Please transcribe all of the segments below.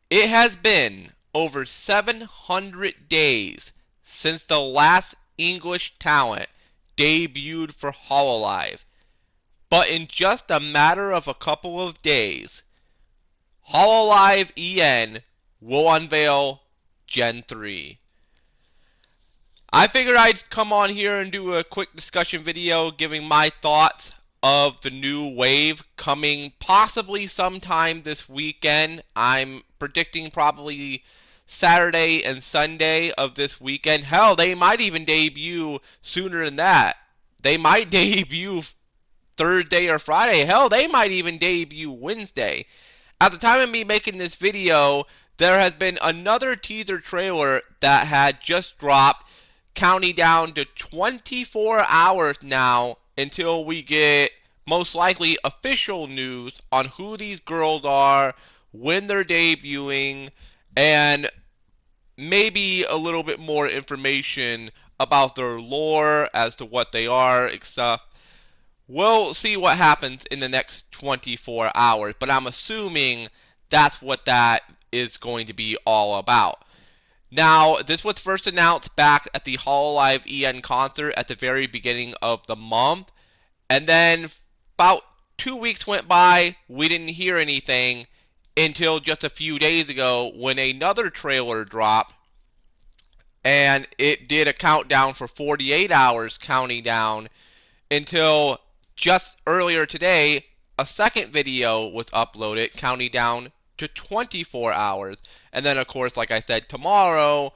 It has been over 700 days since the last English talent debuted for Hololive. But in just a matter of a couple of days, Hololive EN will unveil Gen 3. I figured I'd come on here and do a quick discussion video giving my thoughts of the new wave coming possibly sometime this weekend. I'm predicting probably Saturday and Sunday of this weekend. Hell, they might even debut sooner than that. They might debut Thursday or Friday. Hell, they might even debut Wednesday. At the time of me making this video, there has been another teaser trailer that had just dropped, counting down to 24 hours now until we get most likely official news on who these girls are, when they're debuting, and maybe a little bit more information about their lore as to what they are, etc. We'll see what happens in the next 24 hours, but I'm assuming that's what that is going to be all about. Now, this was first announced back at the Hololive EN concert at the very beginning of the month, and then about 2 weeks went by, we didn't hear anything until just a few days ago when another trailer dropped, and it did a countdown for 48 hours, counting down until just earlier today, a second video was uploaded, counting down to 24 hours. And then, of course, like I said, tomorrow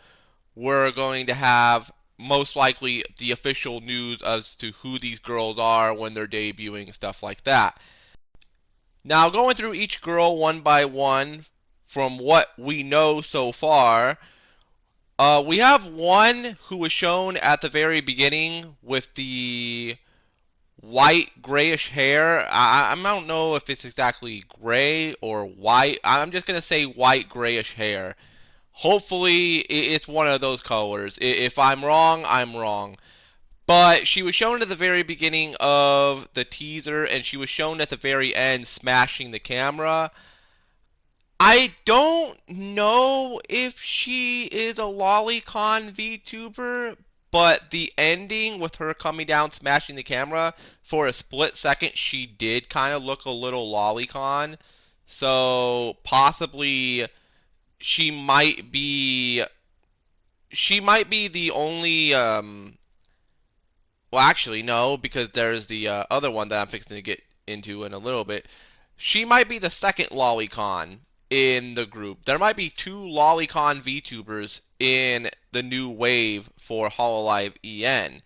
we're going to have most likely the official news as to who these girls are, when they're debuting, stuff like that. Now, going through each girl one by one, from what we know so far, we have one who was shown at the very beginning with the white grayish hair. I don't know if it's exactly gray or white. I'm just going to say white grayish hair. Hopefully it's one of those colors. If I'm wrong, I'm wrong. But she was shown at the very beginning of the teaser, and she was shown at the very end smashing the camera. I don't know if she is a lolicon VTuber, but the ending with her coming down smashing the camera, for a split second she did kind of look a little lolicon. So possibly she might be the only well, actually no, because there's the other one that I'm fixing to get into in a little bit. She might be the second lolicon in the group. There might be two lolicon VTubers in the new wave for Hololive EN.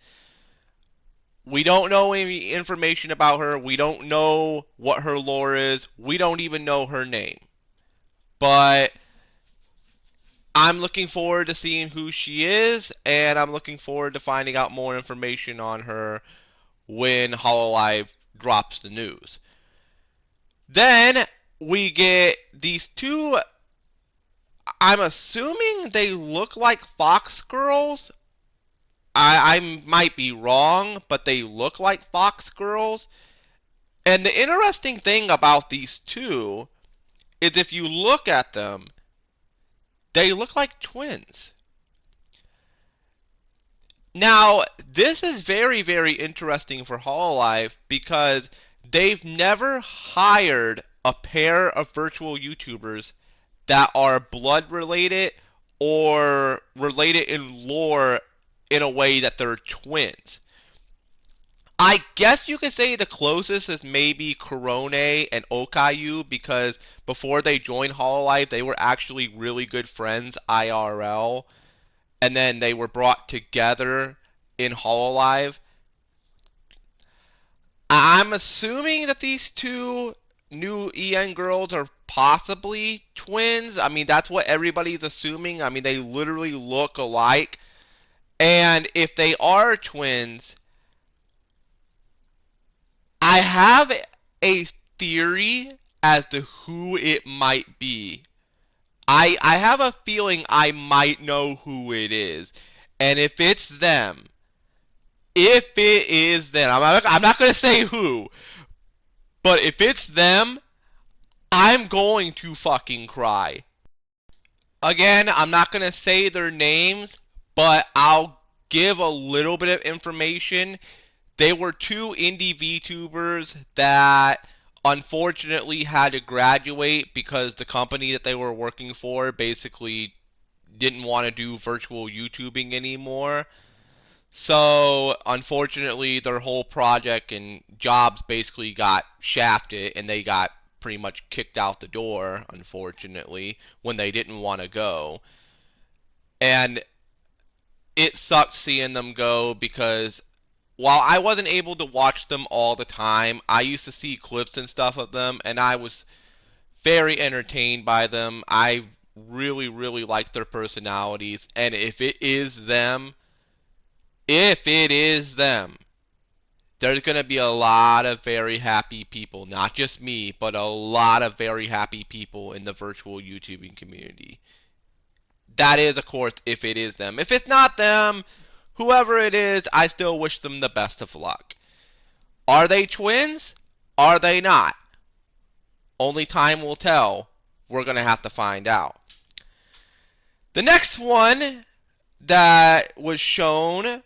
We don't know any information about her. We don't know what her lore is. We don't even know her name. But I'm looking forward to seeing who she is, and I'm looking forward to finding out more information on her when Hololive drops the news. Then we get these two, I'm assuming they look like Fox girls. I might be wrong, but they look like Fox girls. And the interesting thing about these two is if you look at them, they look like twins. Now, this is very, very interesting for Hololive because they've never hired a pair of virtual YouTubers that are blood related or related in lore in a way that they're twins. I guess you could say the closest is maybe Korone and Okayu, because before they joined Hololive, they were actually really good friends IRL, and then they were brought together in Hololive. I'm assuming that these two new EN girls are possibly twins. I mean, that's what everybody's assuming. I mean, they literally look alike. And if they are twins, I have a theory as to who it might be. I have a feeling I might know who it is. And if it's them, I'm not going to say who, but if it's them, I'm going to fucking cry. Again, I'm not going to say their names, but I'll give a little bit of information. They were two indie VTubers that unfortunately had to graduate because the company that they were working for basically didn't want to do virtual YouTubing anymore. So, unfortunately, their whole project and jobs basically got shafted and they got pretty much kicked out the door, unfortunately, when they didn't want to go. And it sucked seeing them go because while I wasn't able to watch them all the time, I used to see clips and stuff of them and I was very entertained by them. I really, really like their personalities. And if it is them, there's going to be a lot of very happy people. Not just me, but a lot of very happy people in the virtual YouTubing community. That is, of course, if it is them. If it's not them, whoever it is, I still wish them the best of luck. Are they twins? Are they not? Only time will tell. We're going to have to find out. The next one that was shown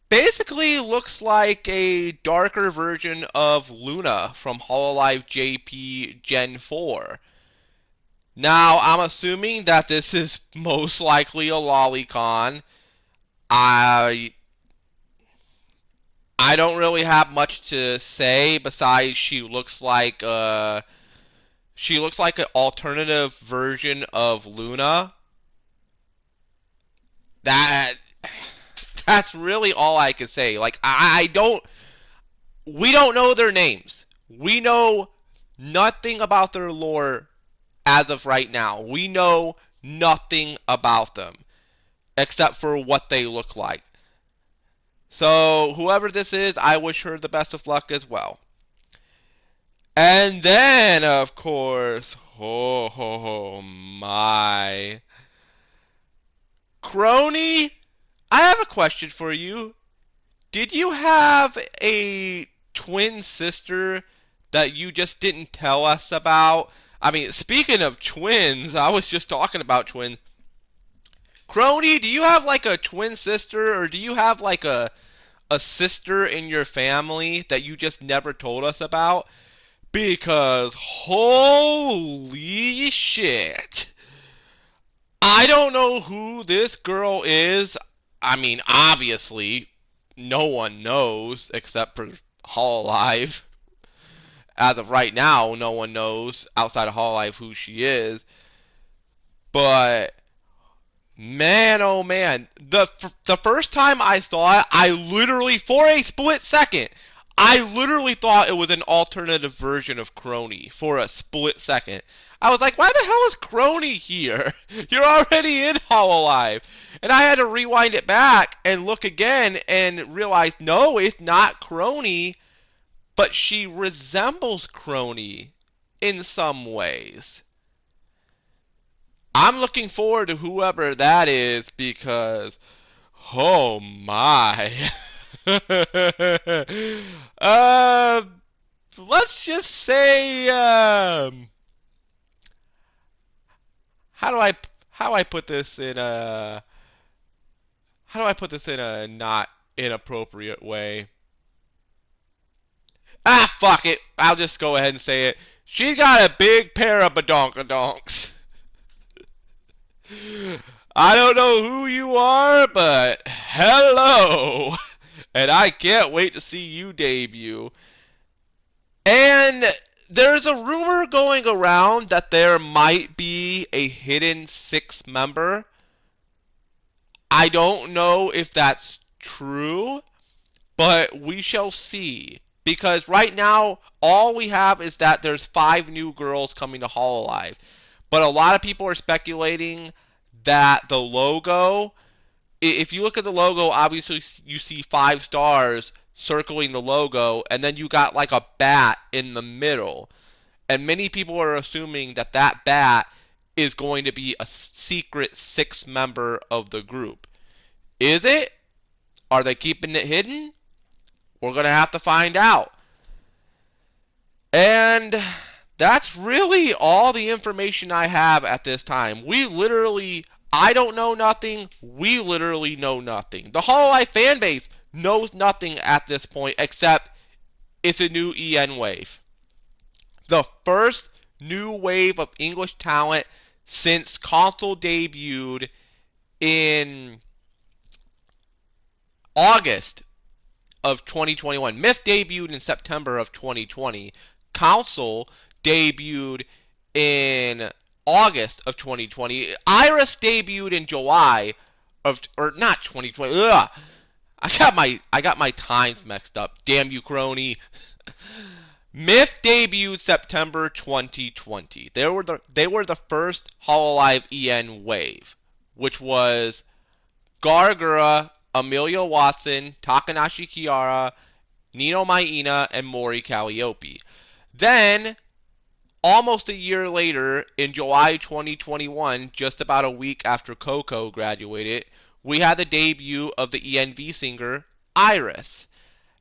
basically looks like a darker version of Luna from Hololive JP Gen 4. Now, I'm assuming that this is most likely a lolicon. I I don't really have much to say besides she looks like an alternative version of Luna. That that's really all I can say. Like I don't we don't know their names. We know nothing about their lore as of right now. We know nothing about them except for what they look like. So, whoever this is, I wish her the best of luck as well. And then, of course, oh my. Crony, I have a question for you. Did you have a twin sister that you just didn't tell us about? I mean, speaking of twins, I was just talking about twins. Crony, do you have like a twin sister or do you have like a sister in your family that you just never told us about? Because holy shit. I don't know who this girl is. I mean, obviously, no one knows except for Hololive. As of right now, no one knows outside of Hololive who she is. But man, oh man, the first time I saw it, I literally, for a split second, I literally thought it was an alternative version of Crony for a split second. I was like, why the hell is Crony here? You're already in Hololive. And I had to rewind it back and look again and realize, no, it's not Crony, but she resembles Crony in some ways. I'm looking forward to whoever that is because, oh my. uh, let's just say, how do I how I put this in a how do I put this in a not inappropriate way? Ah, fuck it. I'll just go ahead and say it. She's got a big pair of badonkadonks. I don't know who you are, but hello. And I can't wait to see you debut. And there's a rumor going around that there might be a hidden sixth member. I don't know if that's true, but we shall see. Because right now, all we have is that there's 5 new girls coming to Hololive. But a lot of people are speculating that the logo, if you look at the logo, obviously you see 5 stars circling the logo, and then you got like a bat in the middle. And many people are assuming that that bat is going to be a secret 6th member of the group. Is it? Are they keeping it hidden? We're going to have to find out. And that's really all the information I have at this time. I don't know nothing. We literally know nothing. The Hololive fan base knows nothing at this point except it's a new EN wave. The first new wave of English talent since console debuted in August of 2021. Myth debuted in September of 2020. Council debuted in August of 2020. Iris debuted in July of, or not 2020. Ugh. I got my times mixed up. Damn you, crony. Myth debuted September 2020. They were the first Hololive EN wave, which was Gargura, Amelia Watson, Takanashi Kiara, Nino Maina, and Mori Calliope. Then, almost a year later, in July 2021, just about a week after Coco graduated, we had the debut of the ENV singer, Iris.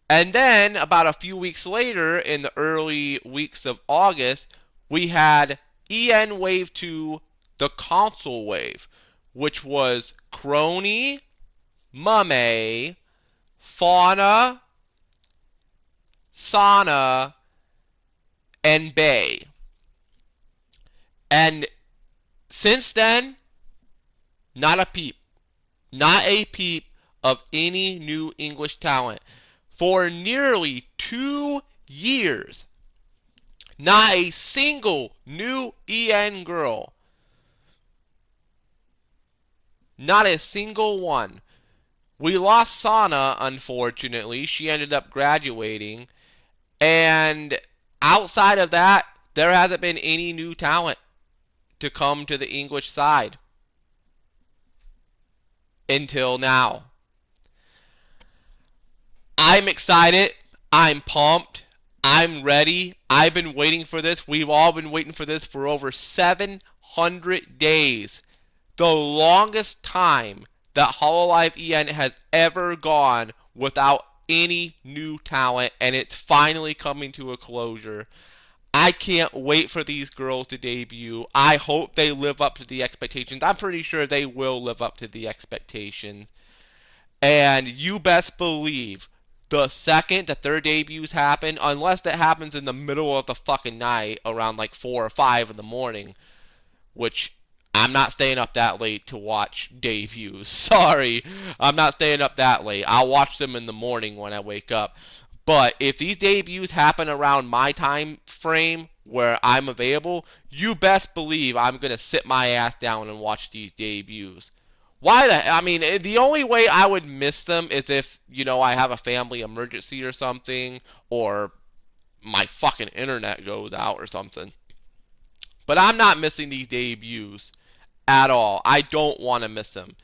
And then, about a few weeks later, in the early weeks of August, we had EN Wave 2, the console wave, which was Crony, Mame, Fauna, Sana, and Bay. And since then, not a peep. Not a peep of any new English talent. For nearly 2 years, not a single new EN girl. Not a single one. We lost Sana, unfortunately. She ended up graduating. And outside of that, there hasn't been any new talent to come to the English side until now. I'm excited. I'm pumped. I'm ready. I've been waiting for this. We've all been waiting for this for over 700 days. The longest time that Hololive EN has ever gone without any new talent, and it's finally coming to a closure. I can't wait for these girls to debut. I hope they live up to the expectations. I'm pretty sure they will live up to the expectations. And you best believe the second that their debuts happen, unless that happens in the middle of the fucking night around like 4 or 5 in the morning, which I'm not staying up that late to watch debuts. Sorry, I'm not staying up that late. I'll watch them in the morning when I wake up. But if these debuts happen around my time frame where I'm available, you best believe I'm going to sit my ass down and watch these debuts. I mean, the only way I would miss them is if, I have a family emergency or something, or my fucking internet goes out or something. But I'm not missing these debuts at all. I don't want to miss them.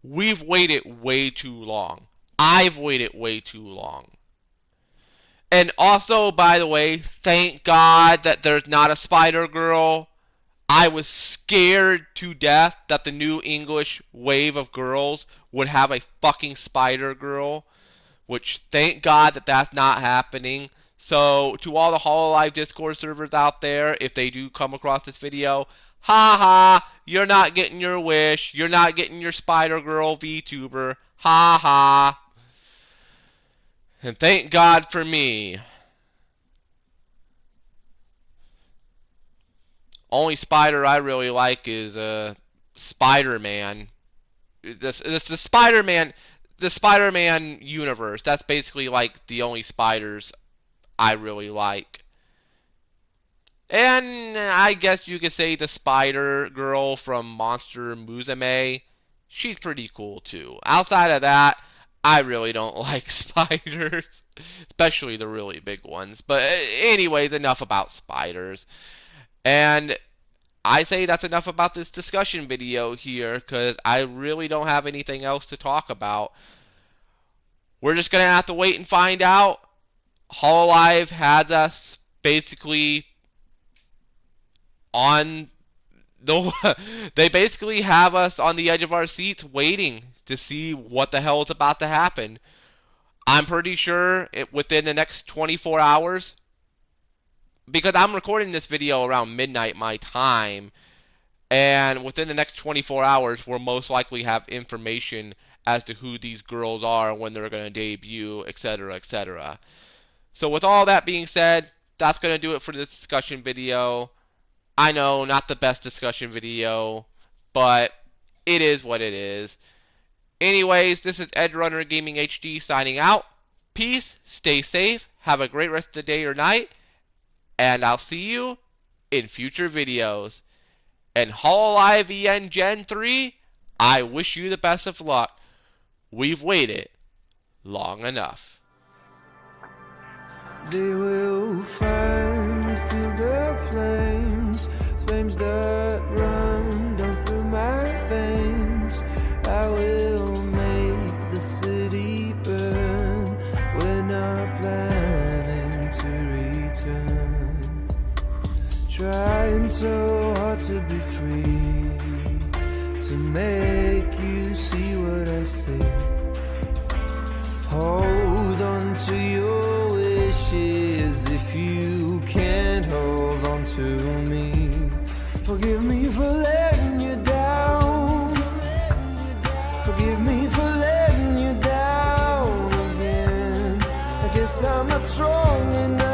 We've waited way too long. I've waited way too long. And also, by the way, thank God that there's not a Spider Girl. I was scared to death that the new English wave of girls would have a fucking Spider Girl, which thank God that that's not happening. So, to all the Hololive Discord servers out there, if they do come across this video, ha ha, you're not getting your wish. You're not getting your Spider Girl VTuber. Ha ha. And thank God for me. Only spider I really like is Spider-Man. This the Spider-Man, the Spider-Man universe. That's basically like the only spiders I really like. And I guess you could say the Spider Girl from Monster Musume. She's pretty cool too. Outside of that, I really don't like spiders, especially the really big ones. But anyways, enough about spiders. And I say that's enough about this discussion video here, because I really don't have anything else to talk about. We're just going to have to wait and find out. Hololive has us basically on the... they basically have us on the edge of our seats waiting to see what the hell is about to happen. I'm pretty sure within the next 24 hours, because I'm recording this video around midnight my time, and within the next 24 hours, we'll most likely have information as to who these girls are, when they're going to debut, etc., etc. So with all that being said, that's going to do it for this discussion video. I know, not the best discussion video, but it is what it is. Anyways, this is Edrunner Gaming HD signing out. Peace, stay safe, have a great rest of the day or night, and I'll see you in future videos. And Hololive EN Gen 3, I wish you the best of luck. We've waited long enough. They will find me through the flames, flames that run down through my veins. I will make the city burn. We're not planning to return. Trying so hard to be free, to make you see what I see. Hold on to your wishes if you can't hold on to me. Forgive me for letting you down. Forgive me for letting you down again. I guess I'm not strong enough.